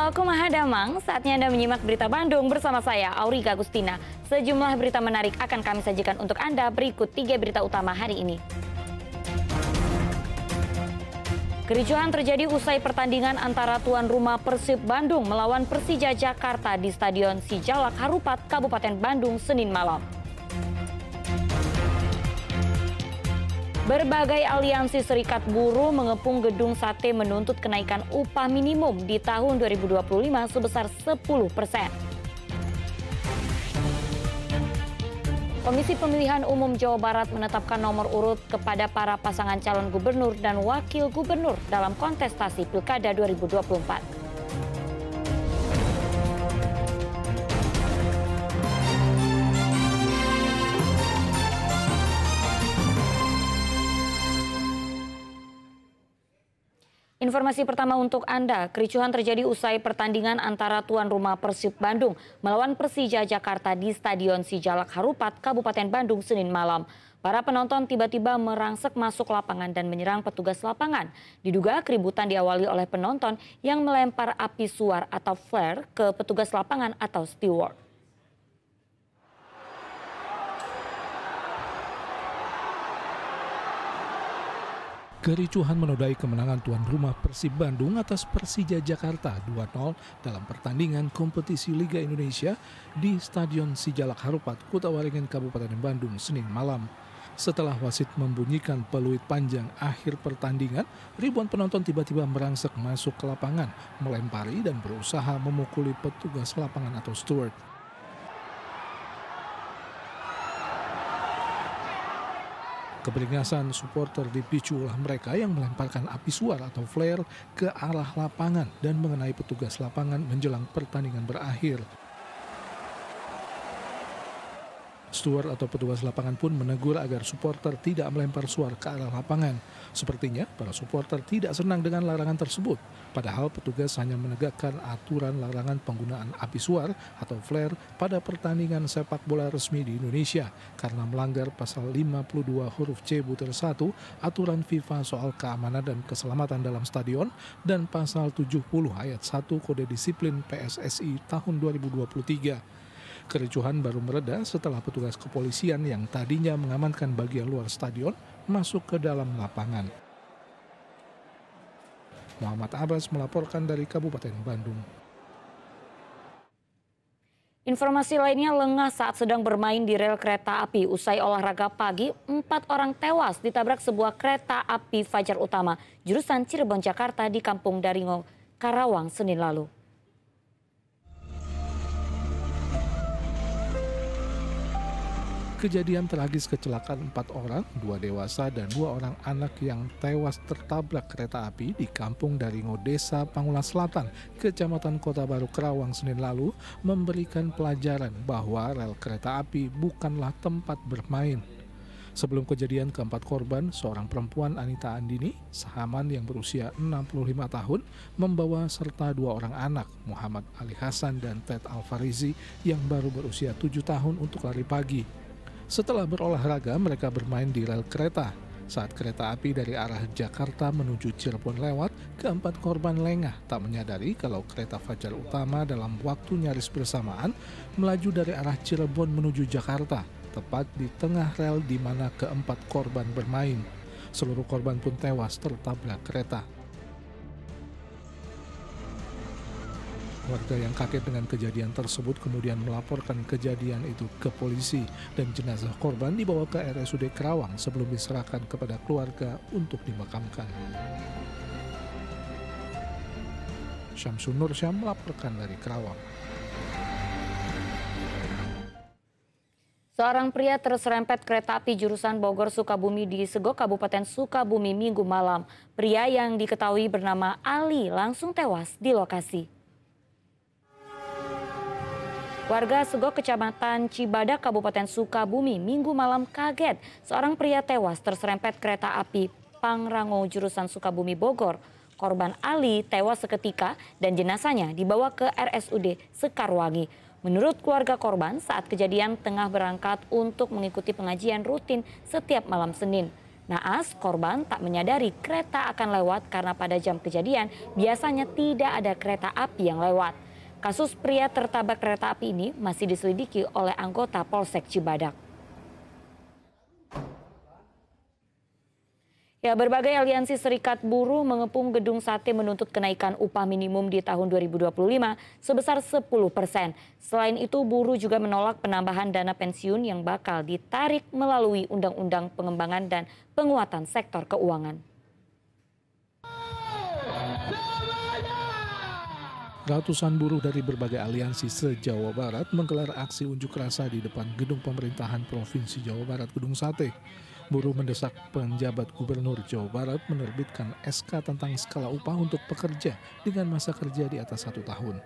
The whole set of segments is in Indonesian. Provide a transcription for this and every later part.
Kumaha Damang, saatnya Anda menyimak berita Bandung bersama saya, Aurika Agustina. Sejumlah berita menarik akan kami sajikan untuk Anda. Berikut 3 berita utama hari ini. Kericuhan terjadi usai pertandingan antara tuan rumah Persib Bandung melawan Persija Jakarta di Stadion Sijalak Harupat, Kabupaten Bandung, Senin malam. Berbagai aliansi serikat buruh mengepung gedung sate menuntut kenaikan upah minimum di tahun 2025 sebesar 10%. Komisi Pemilihan Umum Jawa Barat menetapkan nomor urut kepada para pasangan calon gubernur dan wakil gubernur dalam kontestasi Pilkada 2024. Informasi pertama untuk Anda, kericuhan terjadi usai pertandingan antara tuan rumah Persib Bandung melawan Persija Jakarta di Stadion Sijalak Harupat, Kabupaten Bandung, Senin malam. Para penonton tiba-tiba merangsek masuk lapangan dan menyerang petugas lapangan. Diduga keributan diawali oleh penonton yang melempar api suar atau flare ke petugas lapangan atau steward. Kericuhan menodai kemenangan tuan rumah Persib Bandung atas Persija Jakarta 2-0 dalam pertandingan kompetisi Liga Indonesia di Stadion Sijalak Harupat, Kota Waringin, Kabupaten Bandung, Senin malam. Setelah wasit membunyikan peluit panjang akhir pertandingan, ribuan penonton tiba-tiba merangsek masuk ke lapangan, melempari dan berusaha memukuli petugas lapangan atau steward. Keberingasan supporter dipicu oleh mereka yang melemparkan api suar atau flare ke arah lapangan dan mengenai petugas lapangan menjelang pertandingan berakhir. Steward atau petugas lapangan pun menegur agar supporter tidak melempar suar ke arah lapangan. Sepertinya para supporter tidak senang dengan larangan tersebut. Padahal petugas hanya menegakkan aturan larangan penggunaan api suar atau flare pada pertandingan sepak bola resmi di Indonesia karena melanggar pasal 52 huruf C butir 1 aturan FIFA soal keamanan dan keselamatan dalam stadion dan pasal 70 ayat 1 Kode Disiplin PSSI tahun 2023. Kericuhan baru mereda setelah petugas kepolisian yang tadinya mengamankan bagian luar stadion masuk ke dalam lapangan. Muhammad Abbas melaporkan dari Kabupaten Bandung. Informasi lainnya, lengah saat sedang bermain di rel kereta api. Usai olahraga pagi, 4 orang tewas ditabrak sebuah kereta api Fajar Utama jurusan Cirebon Jakarta di Kampung Daringo, Karawang, Senin lalu. Kejadian tragis kecelakaan 4 orang, 2 dewasa dan 2 orang anak yang tewas tertabrak kereta api di Kampung Daringo, Desa Pangulas Selatan, Kecamatan Kota Baru, Karawang, Senin lalu memberikan pelajaran bahwa rel kereta api bukanlah tempat bermain. Sebelum kejadian, keempat korban, seorang perempuan Anita Andini, Sahaman yang berusia 65 tahun, membawa serta 2 orang anak, Muhammad Ali Hasan dan Ted Alfarizi yang baru berusia 7 tahun untuk lari pagi. Setelah berolahraga, mereka bermain di rel kereta. Saat kereta api dari arah Jakarta menuju Cirebon lewat, keempat korban lengah tak menyadari kalau kereta Fajar Utama dalam waktu nyaris bersamaan melaju dari arah Cirebon menuju Jakarta, tepat di tengah rel di mana keempat korban bermain. Seluruh korban pun tewas tertabrak kereta. Warga yang kaget dengan kejadian tersebut kemudian melaporkan kejadian itu ke polisi dan jenazah korban dibawa ke RSUD Karawang sebelum diserahkan kepada keluarga untuk dimakamkan. Syamsun Nursyam melaporkan dari Karawang. Seorang pria terserempet kereta api jurusan Bogor Sukabumi di Sego, Kabupaten Sukabumi, Minggu malam. Pria yang diketahui bernama Ali langsung tewas di lokasi. Warga Sego, Kecamatan Cibadak, Kabupaten Sukabumi, Minggu malam kaget seorang pria tewas terserempet kereta api Pangrango jurusan Sukabumi Bogor. Korban Ali tewas seketika dan jenazahnya dibawa ke RSUD Sekarwangi. Menurut keluarga korban, saat kejadian tengah berangkat untuk mengikuti pengajian rutin setiap malam Senin. Naas, korban tak menyadari kereta akan lewat karena pada jam kejadian biasanya tidak ada kereta api yang lewat. Kasus pria tertabrak kereta api ini masih diselidiki oleh anggota Polsek Cibadak. Ya, berbagai aliansi serikat buruh mengepung Gedung Sate menuntut kenaikan upah minimum di tahun 2025 sebesar 10%. Selain itu, buruh juga menolak penambahan dana pensiun yang bakal ditarik melalui Undang-Undang Pengembangan dan Penguatan Sektor Keuangan. Ratusan buruh dari berbagai aliansi se-Jawa Barat menggelar aksi unjuk rasa di depan Gedung Pemerintahan Provinsi Jawa Barat Gedung Sate. Buruh mendesak penjabat Gubernur Jawa Barat menerbitkan SK tentang skala upah untuk pekerja dengan masa kerja di atas 1 tahun.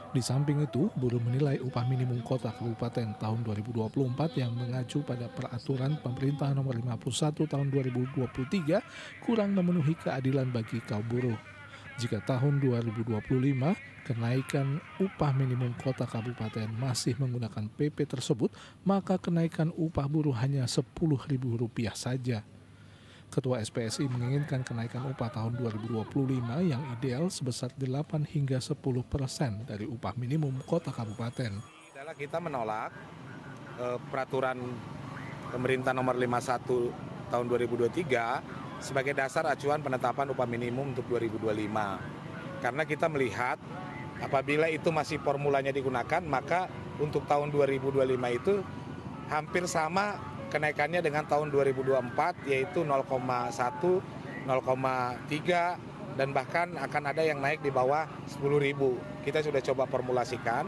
Di samping itu, buruh menilai upah minimum kota kabupaten tahun 2024 yang mengacu pada peraturan pemerintah nomor 51 tahun 2023 kurang memenuhi keadilan bagi kaum buruh. Jika tahun 2025 kenaikan upah minimum kota kabupaten masih menggunakan PP tersebut, maka kenaikan upah buruh hanya Rp10.000 saja. Ketua SPSI menginginkan kenaikan upah tahun 2025 yang ideal sebesar 8 hingga 10% dari upah minimum kota kabupaten. Kita menolak peraturan pemerintah nomor 51 tahun 2023 sebagai dasar acuan penetapan upah minimum untuk 2025. Karena kita melihat apabila itu masih formulanya digunakan, maka untuk tahun 2025 itu hampir sama kenaikannya dengan tahun 2024, yaitu 0,1, 0,3, dan bahkan akan ada yang naik di bawah 10.000. Kita sudah coba formulasikan,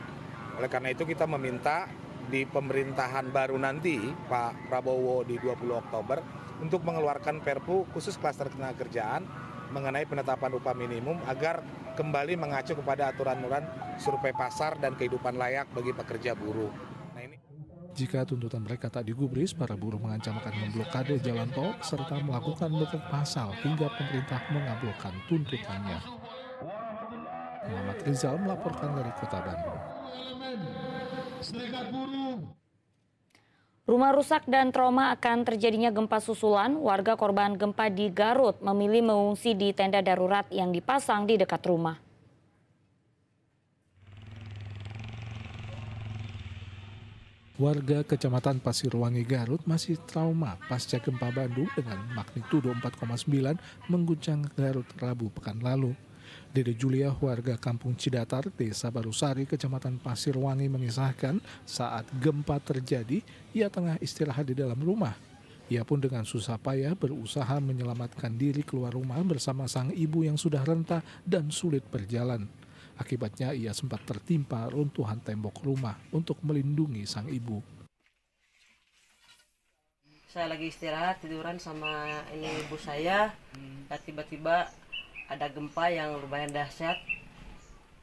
oleh karena itu kita meminta di pemerintahan baru nanti, Pak Prabowo di 20 Oktober, untuk mengeluarkan Perpu khusus klaster ketenagakerjaan mengenai penetapan upah minimum agar kembali mengacu kepada aturan-aturan survei pasar dan kehidupan layak bagi pekerja buruh. Jika tuntutan mereka tak digubris, para buruh mengancam akan memblokade jalan tol serta melakukan mogok massal hingga pemerintah mengabulkan tuntutannya. Muhammad Rizal melaporkan dari Kota Bandung. Rumah rusak dan trauma akan terjadinya gempa susulan. Warga korban gempa di Garut memilih mengungsi di tenda darurat yang dipasang di dekat rumah. Warga Kecamatan Pasirwangi Garut masih trauma pasca gempa Bandung dengan magnitudo 4,9 mengguncang Garut Rabu pekan lalu. Dede Julia, warga Kampung Cidatar, Desa Barusari, Kecamatan Pasirwangi mengisahkan saat gempa terjadi, ia tengah istirahat di dalam rumah. Ia pun dengan susah payah berusaha menyelamatkan diri keluar rumah bersama sang ibu yang sudah renta dan sulit berjalan. Akibatnya ia sempat tertimpa runtuhan tembok rumah untuk melindungi sang ibu. Saya lagi istirahat tiduran sama ini ibu saya, tiba-tiba ada gempa yang lumayan dahsyat.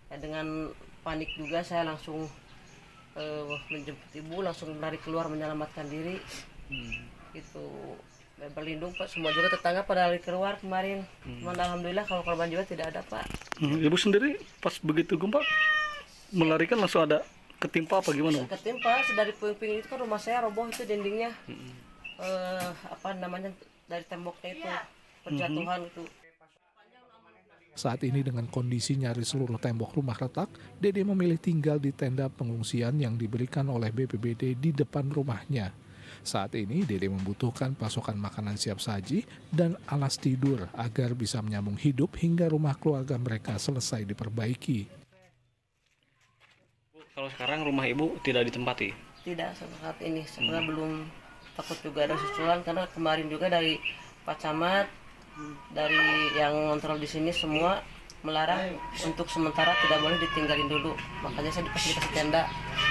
Ya, dengan panik juga saya langsung menjemput ibu, langsung lari keluar menyelamatkan diri. Itu berlindung Pak, semua juga tetangga pada lari keluar kemarin. Alhamdulillah kalau korban jiwa tidak ada Pak. Ibu sendiri pas begitu gempa melarikan langsung ada ketimpa apa gimana? Ketimpa, dari puing-puing itu kan rumah saya roboh itu dindingnya. Dari temboknya itu penjatuhan itu. Saat ini dengan kondisi nyaris seluruh tembok rumah retak, Dede memilih tinggal di tenda pengungsian yang diberikan oleh BPBD di depan rumahnya. Saat ini Dede membutuhkan pasokan makanan siap saji dan alas tidur agar bisa menyambung hidup hingga rumah keluarga mereka selesai diperbaiki. Kalau sekarang rumah ibu tidak ditempati? Tidak, saat ini sebenarnya belum, takut juga ada susulan karena kemarin juga dari Pak Camat, dari yang kontrol di sini semua melarang untuk sementara tidak boleh ditinggalin dulu, makanya saya dikasih tenda.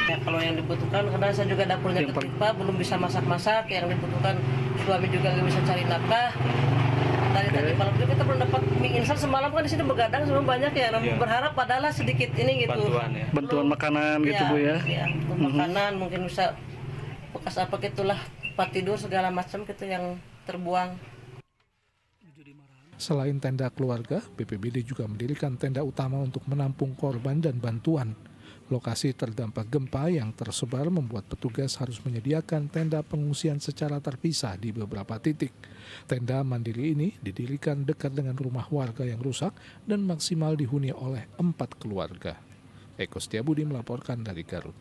Ya, kalau yang dibutuhkan karena saya juga dapurnya ketimpa, belum bisa masak-masak, yang dibutuhkan suami juga nggak bisa cari nafkah. Dari tadi malam juga kita belum dapat mie instan, semalam kan di sini begadang semua banyak ya, berharap adalah sedikit ini gitu. Bantuan ya. Bantuan makanan gitu Bu ya. Ya, makanan mungkin bisa bekas apa gitulah, tempat tidur segala macam gitu yang terbuang. Selain tenda keluarga, BPBD juga mendirikan tenda utama untuk menampung korban dan bantuan. Lokasi terdampak gempa yang tersebar membuat petugas harus menyediakan tenda pengungsian secara terpisah di beberapa titik. Tenda mandiri ini didirikan dekat dengan rumah warga yang rusak dan maksimal dihuni oleh 4 keluarga. Eko Setiabudi melaporkan dari Garut.